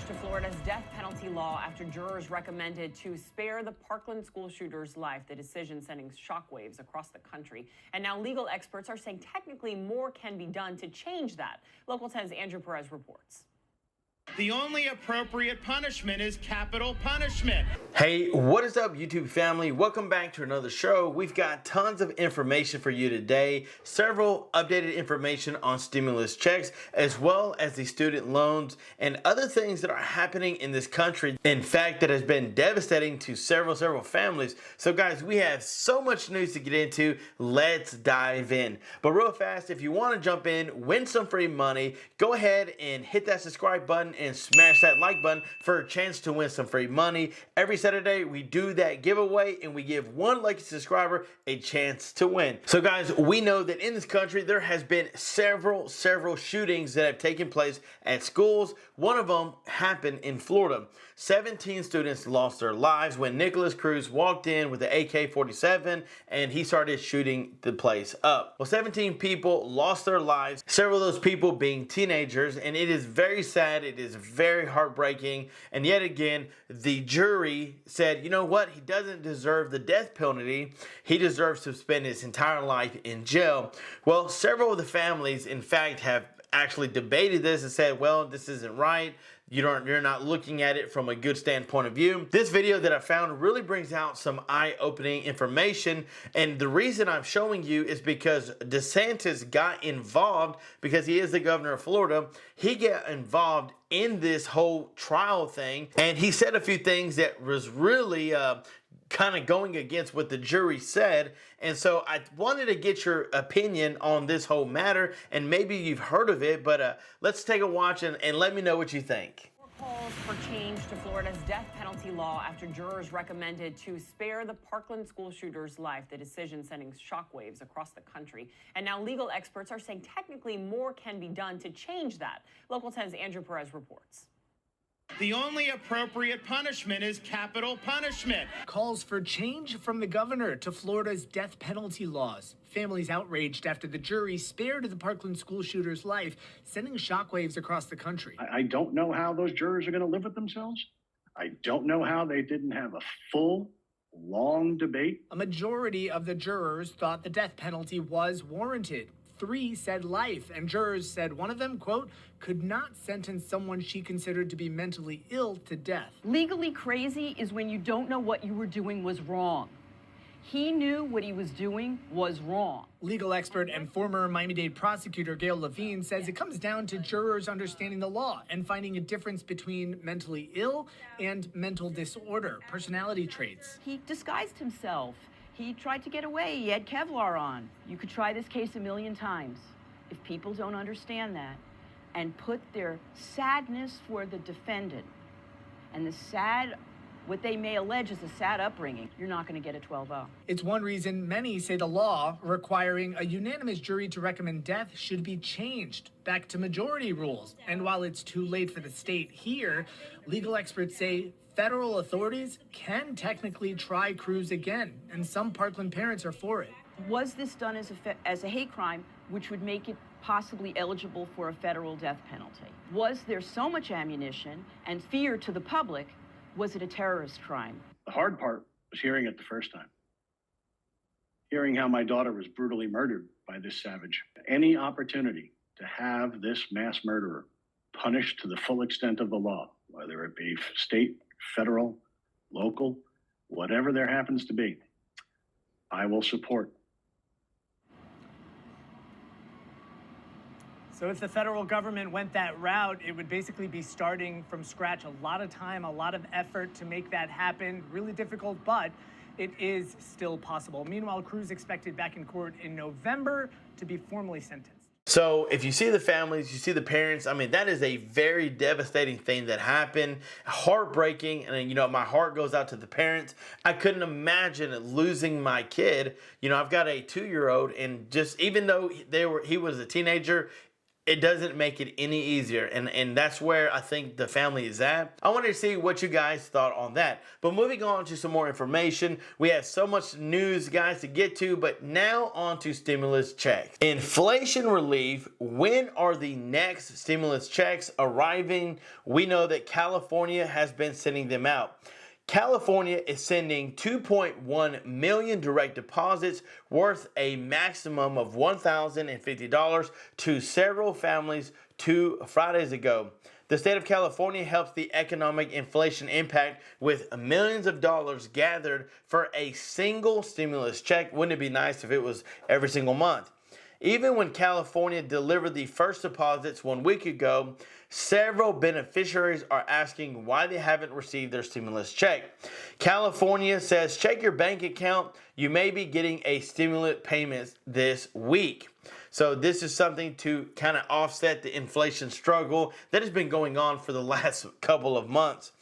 to Florida's death penalty law after jurors recommended to spare the Parkland school shooter's life. The decision sending shockwaves across the country. And now legal experts are saying technically more can be done to change that. Local 10's Andrew Perez reports. The only appropriate punishment is capital punishment. Hey, what is up, YouTube family? Welcome back to another show. We've got tons of information for you today. Several updated information on stimulus checks, as well as the student loans and other things that are happening in this country. In fact, that has been devastating to several families. So guys, we have so much news to get into. Let's dive in. But real fast, if you want to jump in, win some free money, go ahead and hit that subscribe button and smash that like button for a chance to win some free money. Every Saturday we do that giveaway and we give one lucky subscriber a chance to win. So guys, we know that in this country there has been several shootings that have taken place at schools. One of them happened in Florida. 17 students lost their lives when Nicholas Cruz walked in with an AK-47 and he started shooting the place up. Well, 17 people lost their lives, several of those people being teenagers, and it is very sad. It is very heartbreaking. And yet again, the jury said, you know what? He doesn't deserve the death penalty. He deserves to spend his entire life in jail. Well, several of the families, in fact, have actually debated this and said, well, this isn't right. You're not looking at it from a good standpoint of view. This video that I found really brings out some eye-opening information, and the reason I'm showing you is because DeSantis got involved because he is the governor of Florida. He got involved in this whole trial thing, and he said a few things that was really kind of going against what the jury said. And so I wanted to get your opinion on this whole matter, and maybe you've heard of it, but let's take a watch and let me know what you think. Calls for change to Florida's death penalty law after jurors recommended to spare the Parkland school shooter's life. The decision sending shockwaves across the country. And now legal experts are saying technically more can be done to change that. Local 10's Andrew Perez reports. The only appropriate punishment is capital punishment. Calls for change from the governor to Florida's death penalty laws. Families outraged after the jury spared the Parkland school shooter's life, sending shockwaves across the country. I don't know how those jurors are going to live with themselves. I don't know how they didn't have a full, long debate. A majority of the jurors thought the death penalty was warranted. 3 said life, and jurors said one of them, quote, could not sentence someone she considered to be mentally ill to death. Legally crazy is when you don't know what you were doing was wrong. He knew what he was doing was wrong. Legal expert and former Miami-Dade prosecutor Gail Levine says it comes down to jurors understanding the law and finding a difference between mentally ill and mental disorder, personality traits. He disguised himself. He tried to get away. He had Kevlar on. You could try this case a million times. If people don't understand that and put their sadness for the defendant and what they may allege is a sad upbringing, you're not going to get a 12-0. It's one reason many say the law requiring a unanimous jury to recommend death should be changed back to majority rules. And while it's too late for the state here, legal experts say federal authorities can technically try Cruz again, and some Parkland parents are for it. Was this done as a hate crime, which would make it possibly eligible for a federal death penalty? Was there so much ammunition and fear to the public? Was it a terrorist crime? The hard part was hearing it the first time. Hearing how my daughter was brutally murdered by this savage. Any opportunity to have this mass murderer punished to the full extent of the law, whether it be state, federal, local, whatever there happens to be, I will support. So if the federal government went that route, it would basically be starting from scratch. A lot of time, a lot of effort to make that happen. Really difficult, but it is still possible. Meanwhile, Cruz expected back in court in November to be formally sentenced. So if you see the families, you see the parents, I mean, that is a very devastating thing that happened, heartbreaking. And, you know, my heart goes out to the parents. I couldn't imagine losing my kid. You know, I've got a 2-year-old, and just even though he was a teenager, it doesn't make it any easier. And that's where I think the family is at. I wanted to see what you guys thought on that. But moving on to some more information, we have so much news, guys, to get to, but now on to stimulus checks. Inflation relief, when are the next stimulus checks arriving? We know that California has been sending them out. California is sending 2.1 million direct deposits worth a maximum of $1,050 to several families 2 Fridays ago. The state of California helps the economic inflation impact with millions of dollars gathered for a single stimulus check. Wouldn't it be nice if it was every single month? Even when California delivered the first deposits 1 week ago, several beneficiaries are asking why they haven't received their stimulus check. California says, check your bank account. You may be getting a stimulus payment this week. So this is something to kind of offset the inflation struggle that has been going on for the last couple of months.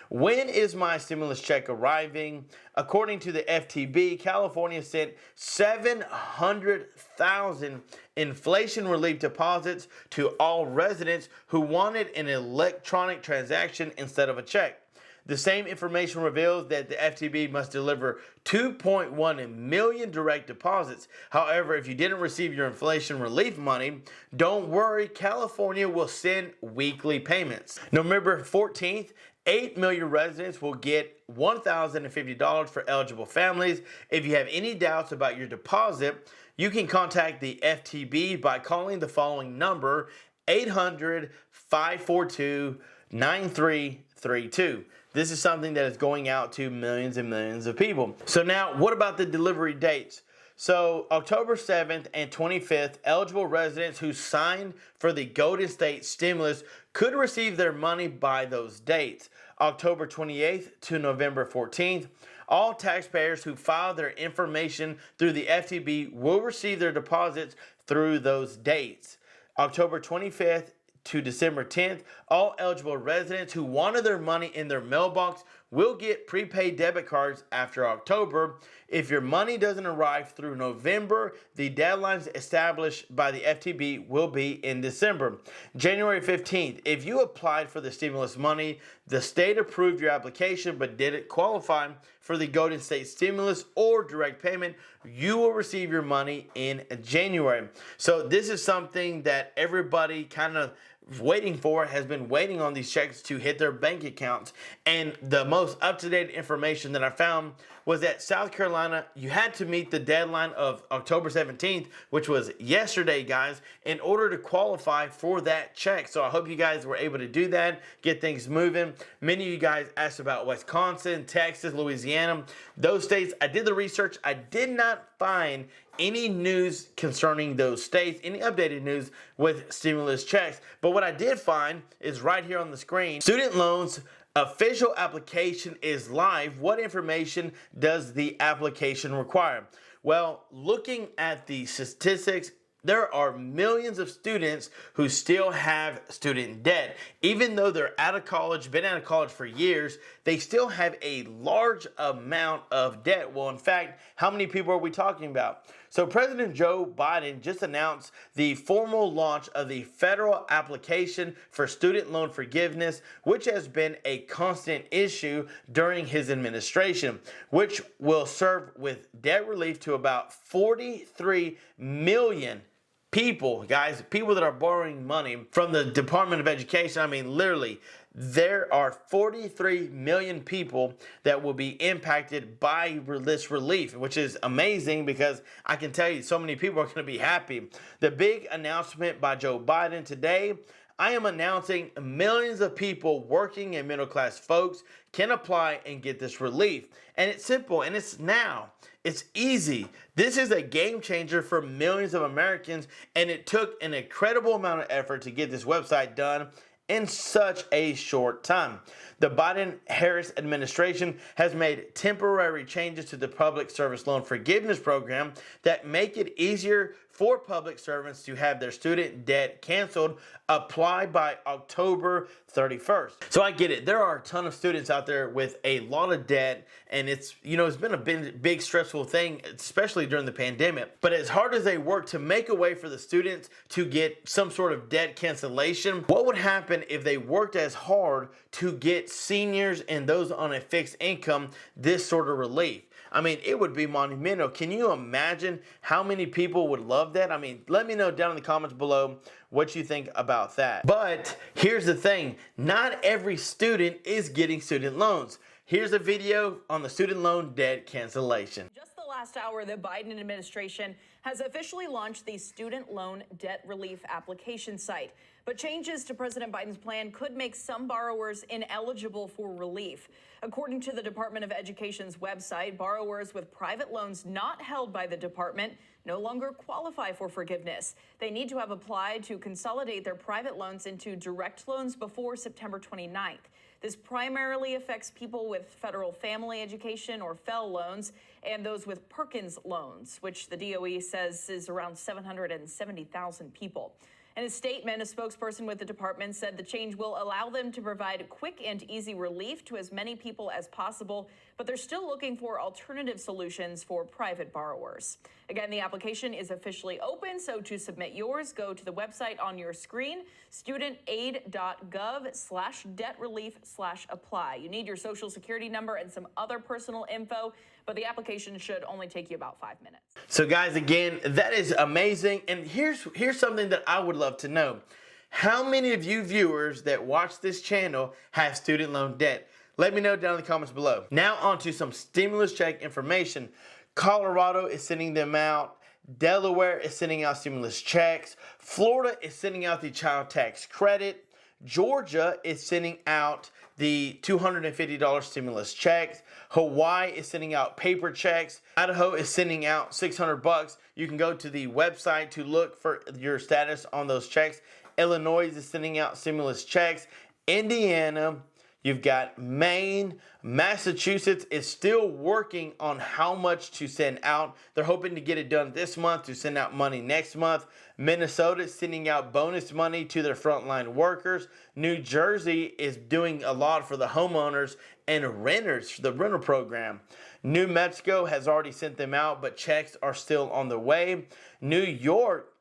When is my stimulus check arriving? According to the FTB, California sent 700,000 inflation relief deposits to all residents who wanted an electronic transaction instead of a check. The same information reveals that the FTB must deliver 2.1 million direct deposits. However, if you didn't receive your inflation relief money, don't worry, California will send weekly payments. November 14th, 8 million residents will get $1,050 for eligible families. If you have any doubts about your deposit, you can contact the FTB by calling the following number, 800-542-9332. This is something that is going out to millions and millions of people. So now, what about the delivery dates? So October 7th and 25th, eligible residents who signed for the Golden State stimulus could receive their money by those dates. October 28th to November 14th, all taxpayers who file their information through the FTB will receive their deposits through those dates. October 25th to December 10th, all eligible residents who wanted their money in their mailbox will get prepaid debit cards after October. If your money doesn't arrive through November, the deadlines established by the FTB will be in December. January 15th, if you applied for the stimulus money, the state approved your application but didn't qualify for the Golden State stimulus or direct payment, you will receive your money in January. So this is something that everybody kind of waiting for, has been waiting on these checks to hit their bank accounts. And the most up-to-date information that I found was that South Carolina, you had to meet the deadline of October 17th, which was yesterday, guys, in order to qualify for that check. So I hope you guys were able to do that, get things moving. Many of you guys asked about Wisconsin, Texas, Louisiana, those states. I did the research. I did not find any news concerning those states, any updated news with stimulus checks. But what I did find is right here on the screen. Student loans official application is live. What information does the application require? Well, looking at the statistics, there are millions of students who still have student debt. Even though they're out of college, been out of college for years, they still have a large amount of debt. Well, in fact, how many people are we talking about? So President Joe Biden just announced the formal launch of the federal application for student loan forgiveness, which has been a constant issue during his administration, which will serve with debt relief to about 43 million people, guys, people that are borrowing money from the Department of Education. I mean, literally, there are 43 million people that will be impacted by this relief, which is amazing because I can tell you so many people are going to be happy. The big announcement by Joe Biden today, I am announcing millions of people, working and middle class folks, can apply and get this relief. And it's simple and it's now. It's easy. This is a game changer for millions of Americans, and it took an incredible amount of effort to get this website done in such a short time. The Biden-Harris administration has made temporary changes to the Public Service Loan Forgiveness Program that make it easier for public servants to have their student debt canceled. Apply by October 31st. So I get it. There are a ton of students out there with a lot of debt, and it's been a big stressful thing, especially during the pandemic. But as hard as they work to make a way for the students to get some sort of debt cancellation, what would happen if they worked as hard to get seniors and those on a fixed income this sort of relief? I mean, it would be monumental. Can you imagine how many people would love that? I mean, let me know down in the comments below what you think about that. But here's the thing, not every student is getting student loans. Here's a video on the student loan debt cancellation. Just the last hour, the Biden administration has officially launched the student loan debt relief application site. But changes to President Biden's plan could make some borrowers ineligible for relief. According to the Department of Education's website, borrowers with private loans not held by the department no longer qualify for forgiveness. They need to have applied to consolidate their private loans into direct loans before September 29th. This primarily affects people with federal family education or FFEL loans and those with Perkins loans, which the DOE says is around 770,000 people. In a statement, a spokesperson with the department said the change will allow them to provide quick and easy relief to as many people as possible, but they're still looking for alternative solutions for private borrowers. Again, the application is officially open, so to submit yours, go to the website on your screen, studentaid.gov/debt-relief/apply. You need your social security number and some other personal info, but the application should only take you about 5 minutes. So guys, again, that is amazing. And here's something that I would love to know. How many of you viewers that watch this channel have student loan debt? Let me know down in the comments below. Now on to some stimulus check information. Colorado is sending them out. Delaware is sending out stimulus checks. Florida is sending out the child tax credit. Georgia is sending out the $250 stimulus checks. Hawaii is sending out paper checks. Idaho is sending out $600. You can go to the website to look for your status on those checks. Illinois is sending out stimulus checks. Indiana, you've got Maine. Massachusetts is still working on how much to send out. They're hoping to get it done this month to send out money next month. Minnesota is sending out bonus money to their frontline workers. New Jersey is doing a lot for the homeowners and renters for the rental program. New Mexico has already sent them out, but checks are still on the way. New York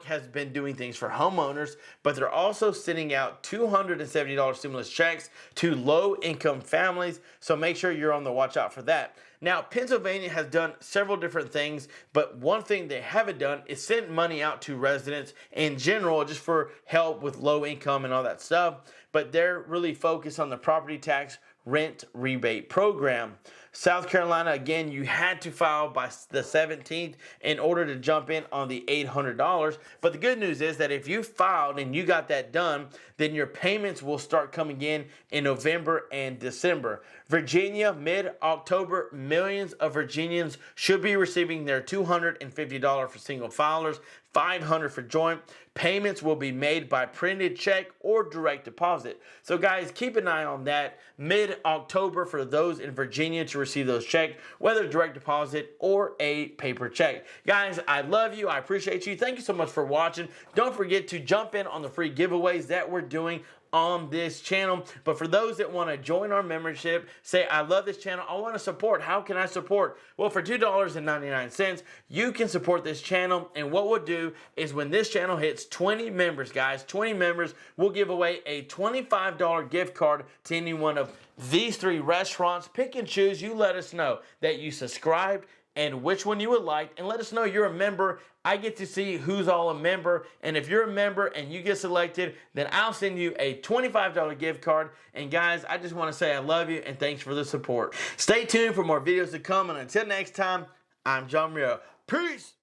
has been doing things for homeowners, but they're also sending out $270 stimulus checks to low-income families, so make sure you're on the watch out for that. Now, Pennsylvania has done several different things, but one thing they haven't done is send money out to residents in general, just for help with low income and all that stuff, but they're really focused on the property tax rent rebate program. South Carolina, again, you had to file by the 17th in order to jump in on the $800. But the good news is that if you filed and you got that done, then your payments will start coming in November and December. Virginia, mid-October, millions of Virginians should be receiving their $250 for single filers, $500 for joint. Payments will be made by printed check or direct deposit. So guys, keep an eye on that. Mid-October for those in Virginia to receive those checks, whether direct deposit or a paper check. Guys, I love you. I appreciate you. Thank you so much for watching. Don't forget to jump in on the free giveaways that we're doing on this channel. But for those that want to join our membership, say, I love this channel, I want to support. How can I support? Well, for $2.99, you can support this channel. And what we'll do is when this channel hits 20 members, guys, 20 members, we'll give away a $25 gift card to any one of these 3 restaurants. Pick and choose. You let us know that you subscribed and which one you would like, and let us know you're a member. I get to see who's all a member, and if you're a member and you get selected, then I'll send you a $25 gift card. And guys, I just want to say I love you and thanks for the support. Stay tuned for more videos to come, and until next time, I'm John Miro. Peace!